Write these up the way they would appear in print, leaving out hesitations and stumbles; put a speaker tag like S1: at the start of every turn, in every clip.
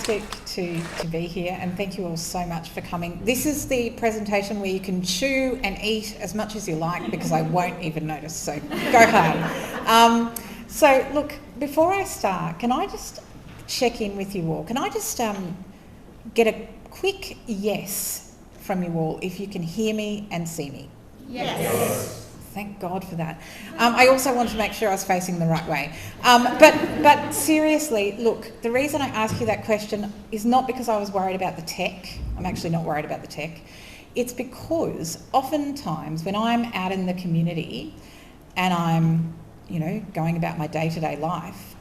S1: fantastic to be here, and thank you all so much for coming. This is the presentation where you can chew and eat as much as you like because I won't even notice, so go hard. So look, before I start, can I just check in with you all? Can I just get a quick yes from you all if you can hear me and see me?
S2: Yes.
S1: Thank God for that. I also wanted to make sure I was facing the right way. But seriously, look, the reason I ask you that question is not because I was worried about the tech. I'm actually not worried about the tech. It's because oftentimes when I'm out in the community and I'm, going about my day-to-day life,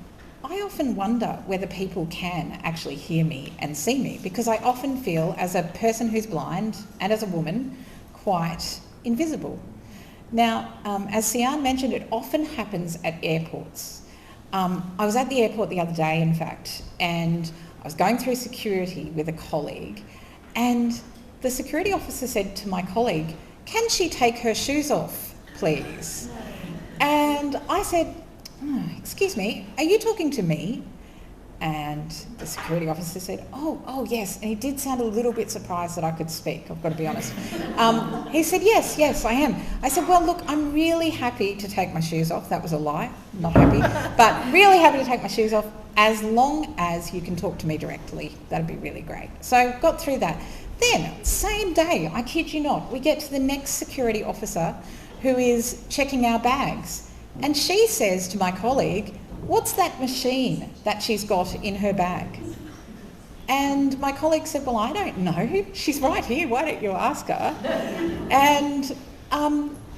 S1: I often wonder whether people can actually hear me and see me, because I often feel, as a person who's blind and as a woman, quite invisible. Now, as Sian mentioned, it often happens at airports. I was at the airport the other day, in fact, and I was going through security with a colleague, and the security officer said to my colleague, "Can she take her shoes off, please?" And I said, "Excuse me, are you talking to me?" And the security officer said, oh yes, and he did sound a little bit surprised that I could speak, I've got to be honest. He said, yes, I am. I said, well, look, I'm really happy to take my shoes off. That was a lie, not happy, but really happy to take my shoes off as long as you can talk to me directly. That'd be really great. So got through that. Then, same day, I kid you not, we get to the next security officer who is checking our bags. And she says to my colleague, "What's that machine that she's got in her bag?" And my colleague said, "Well, I don't know. She's right here. Why don't you ask her?" And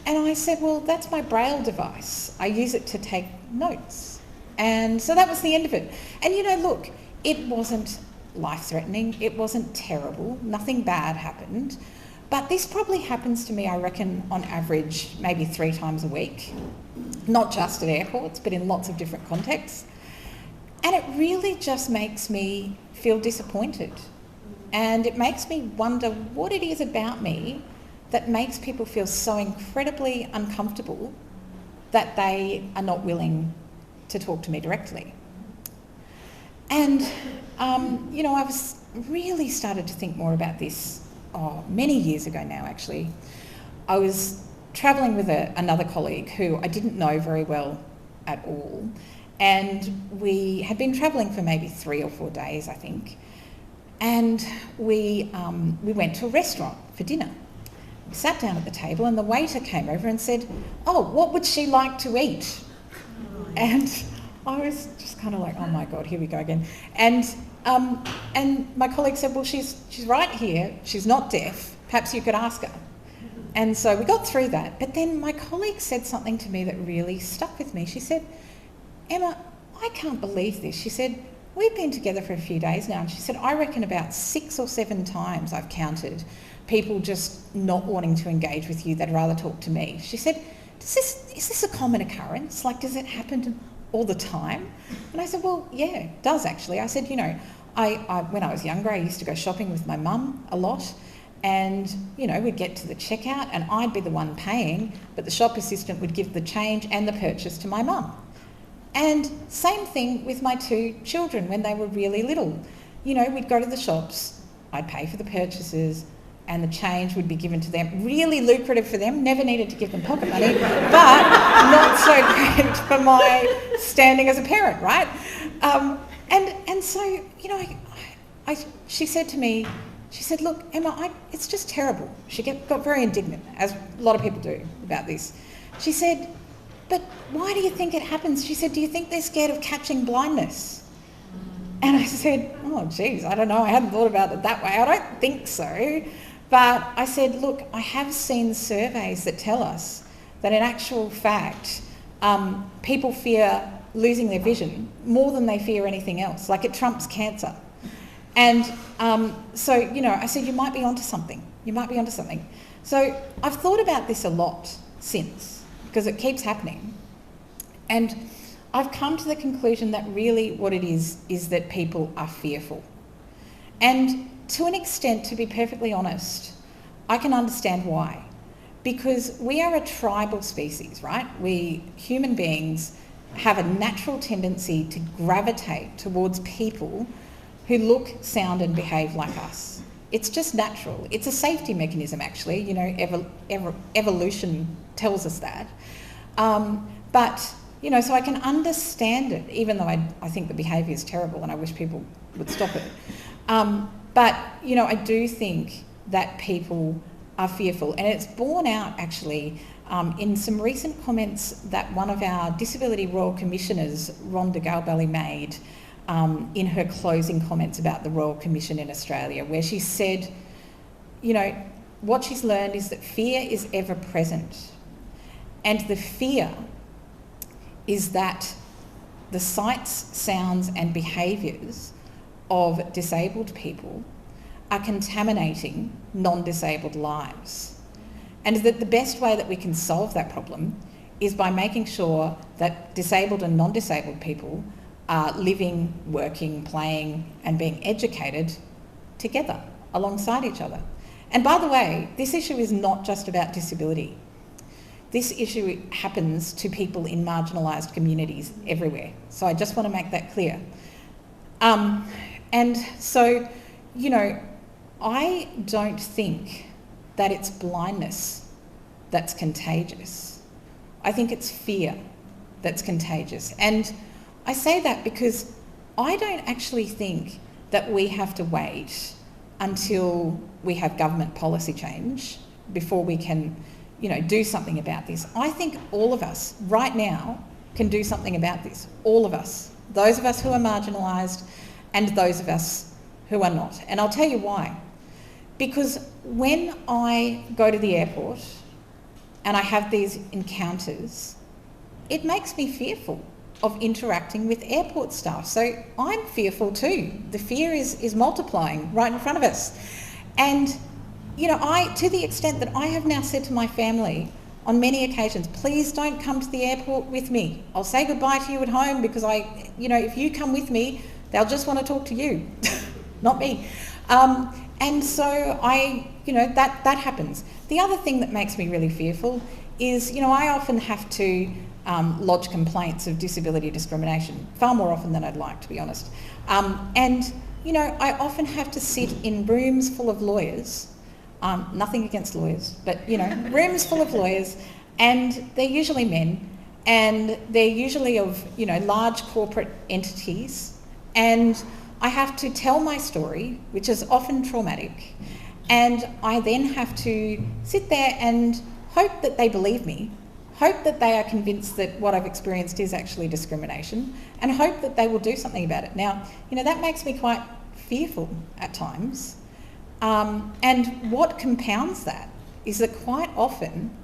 S1: I said, "Well, that's my Braille device. I use it to take notes." And so that was the end of it. And look, it wasn't life-threatening. It wasn't terrible. Nothing bad happened. But this probably happens to me, I reckon, on average, maybe 3 times a week. Not just at airports, but in lots of different contexts. And it really just makes me feel disappointed. And it makes me wonder what it is about me that makes people feel so incredibly uncomfortable that they are not willing to talk to me directly. And, I was really started to think more about this many years ago now, actually. I was travelling with another colleague who I didn't know very well at all, and we had been travelling for maybe 3 or 4 days, I think, and we went to a restaurant for dinner. We sat down at the table and the waiter came over and said, "Oh, what would she like to eat?" And I was just kind of like, oh my God, here we go again. And my colleague said, "Well, she's right here, she's not deaf, perhaps you could ask her." And so we got through that. But then my colleague said something to me that really stuck with me. She said, "Emma, I can't believe this." She said, "We've been together for a few days now." And she said, "I reckon about 6 or 7 times I've counted people just not wanting to engage with you. They'd rather talk to me." She said, is this a common occurrence? Like, does it happen all the time? And I said, "Well, yeah, it does actually." I said, I when I was younger, I used to go shopping with my mum a lot. And, we'd get to the checkout and I'd be the one paying, but the shop assistant would give the change and the purchase to my mum. And same thing with my 2 children when they were really little. We'd go to the shops, I'd pay for the purchases, and the change would be given to them. Really lucrative for them, never needed to give them pocket money, but not so great for my standing as a parent, right? And so, she said to me, she said, "Look, Emma, it's just terrible." She got very indignant, as a lot of people do about this. She said, "But why do you think it happens?" She said, "Do you think they're scared of catching blindness?" And I said, "Oh, geez, I don't know. I hadn't thought about it that way. I don't think so." But I said, "Look, I have seen surveys that tell us that in actual fact, people fear losing their vision more than they fear anything else. Like, it trumps cancer." And so, I said, "You might be onto something. You might be onto something." So I've thought about this a lot since, because it keeps happening. And I've come to the conclusion that really what it is that people are fearful. And to an extent, to be perfectly honest, I can understand why. Because we are a tribal species, right? We human beings have a natural tendency to gravitate towards people who look, sound and behave like us. It's just natural. It's a safety mechanism, actually. You know, evolution tells us that. But, you know, so I can understand it, even though I think the behaviour is terrible and I wish people would stop it. But, you know, I do think that people are fearful, and it's borne out, actually, in some recent comments that one of our Disability Royal Commissioners, Rhonda Galbally, made in her closing comments about the Royal Commission in Australia, where she said, you know, what she's learned is that fear is ever present. And the fear is that the sights, sounds and behaviours of disabled people are contaminating non-disabled lives. And that the best way that we can solve that problem is by making sure that disabled and non-disabled people are living, working, playing and being educated together alongside each other. And by the way, this issue is not just about disability. This issue happens to people in marginalised communities everywhere. So I just want to make that clear. And so, you know, I don't think that it's blindness that's contagious. I think it's fear that's contagious. And I say that because I don't actually think that we have to wait until we have government policy change before we can, you know, do something about this. I think all of us right now can do something about this. All of us. Those of us who are marginalised and those of us who are not. And I'll tell you why. Because when I go to the airport and I have these encounters, it makes me fearful of interacting with airport staff. So I'm fearful too. The fear is multiplying right in front of us. And, you know, to the extent that I have now said to my family on many occasions, please don't come to the airport with me. I'll say goodbye to you at home because you know, if you come with me, they'll just want to talk to you, not me. And so you know, that happens. The other thing that makes me really fearful is, you know, I often have to lodge complaints of disability discrimination, far more often than I'd like, to be honest. And, you know, I often have to sit in rooms full of lawyers, nothing against lawyers, but, you know, rooms full of lawyers, and they're usually men, and they're usually of, you know, large corporate entities, and I have to tell my story, which is often traumatic, and I then have to sit there and hope that they believe me, hope that they are convinced that what I've experienced is actually discrimination, and hope that they will do something about it. Now, you know, that makes me quite fearful at times. And what compounds that is that quite often,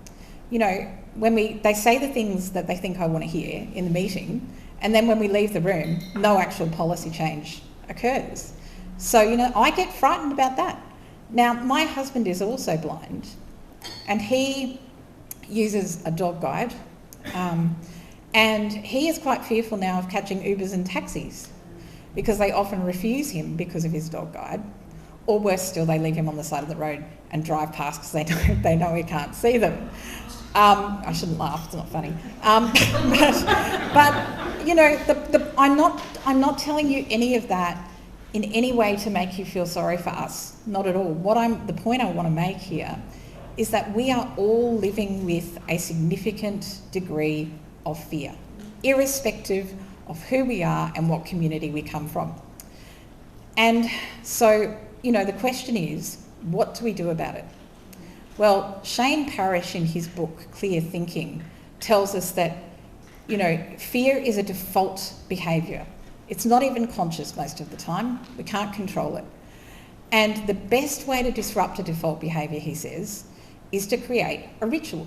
S1: you know, when they say the things that they think I want to hear in the meeting, and then when we leave the room, no actual policy change occurs. So, you know, I get frightened about that. Now, my husband is also blind, and he uses a dog guide, and he is quite fearful now of catching Ubers and taxis because they often refuse him because of his dog guide, or worse still, they leave him on the side of the road and drive past because they know he can't see them. I shouldn't laugh, it's not funny. But you know, I'm not telling you any of that in any way to make you feel sorry for us, not at all. The point I want to make here is that we are all living with a significant degree of fear, irrespective of who we are and what community we come from. And so, you know, the question is, what do we do about it? Well, Shane Parrish in his book, Clear Thinking, tells us that, you know, fear is a default behaviour. It's not even conscious most of the time. We can't control it. And the best way to disrupt a default behaviour, he says, is to create a ritual.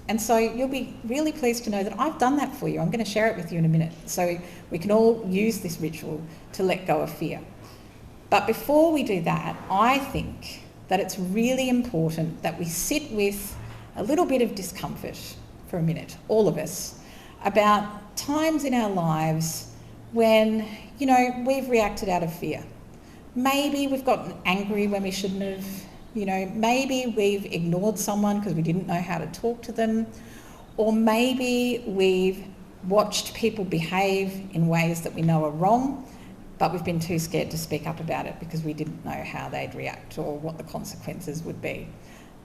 S1: And so you'll be really pleased to know that I've done that for you. I'm going to share it with you in a minute. So we can all use this ritual to let go of fear. But before we do that, I think that it's really important that we sit with a little bit of discomfort for a minute, all of us, about times in our lives when, you know, we've reacted out of fear. Maybe we've gotten angry when we shouldn't have, you know, maybe we've ignored someone because we didn't know how to talk to them, or maybe we've watched people behave in ways that we know are wrong but we've been too scared to speak up about it because we didn't know how they'd react or what the consequences would be.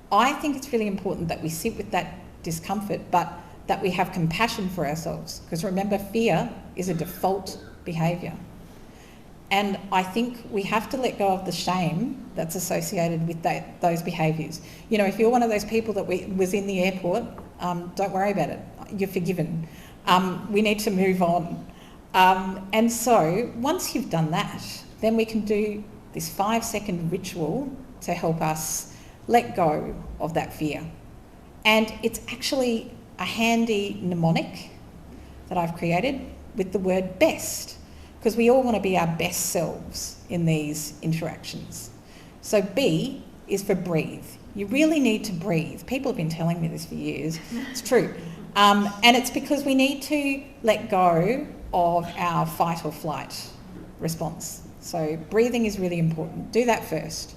S1: I think it's really important that we sit with that discomfort, but that we have compassion for ourselves, because remember, fear is a default behaviour. And I think we have to let go of the shame that's associated with those behaviours. You know, if you're one of those people that was in the airport, don't worry about it. You're forgiven. We need to move on. And so once you've done that, then we can do this 5-second ritual to help us let go of that fear. And it's actually a handy mnemonic that I've created with the word best, because we all want to be our best selves in these interactions. So B is for breathe. You really need to breathe. People have been telling me this for years. It's true. And it's because we need to let go of our fight or flight response. So breathing is really important. Do that first.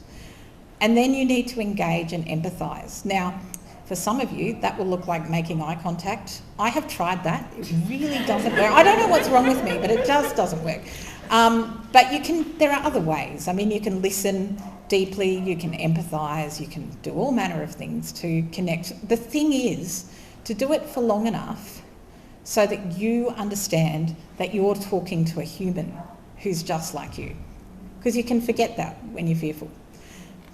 S1: And then you need to engage and empathise. Now, for some of you, that will look like making eye contact. I have tried that. It really doesn't work. I don't know what's wrong with me, but it just doesn't work. But there are other ways. I mean, you can listen deeply, you can empathise, you can do all manner of things to connect. The thing is to do it for long enough so that you understand that you're talking to a human who's just like you. Because you can forget that when you're fearful.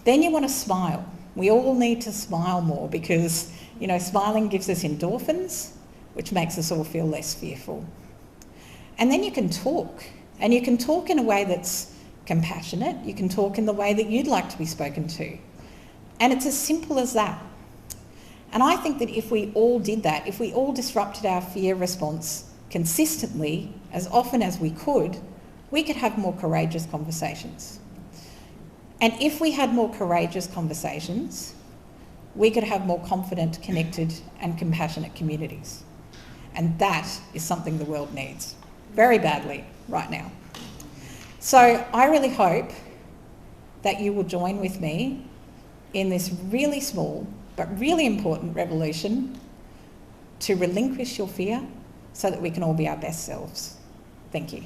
S1: Then you want to smile. We all need to smile more because, you know, smiling gives us endorphins, which makes us all feel less fearful. And then you can talk, and you can talk in a way that's compassionate. You can talk in the way that you'd like to be spoken to. And it's as simple as that. And I think that if we all did that, if we all disrupted our fear response consistently, as often as we could have more courageous conversations. And if we had more courageous conversations, we could have more confident, connected and compassionate communities. And that is something the world needs very badly right now. So I really hope that you will join with me in this really small but really important revolution to relinquish your fear so that we can all be our best selves. Thank you.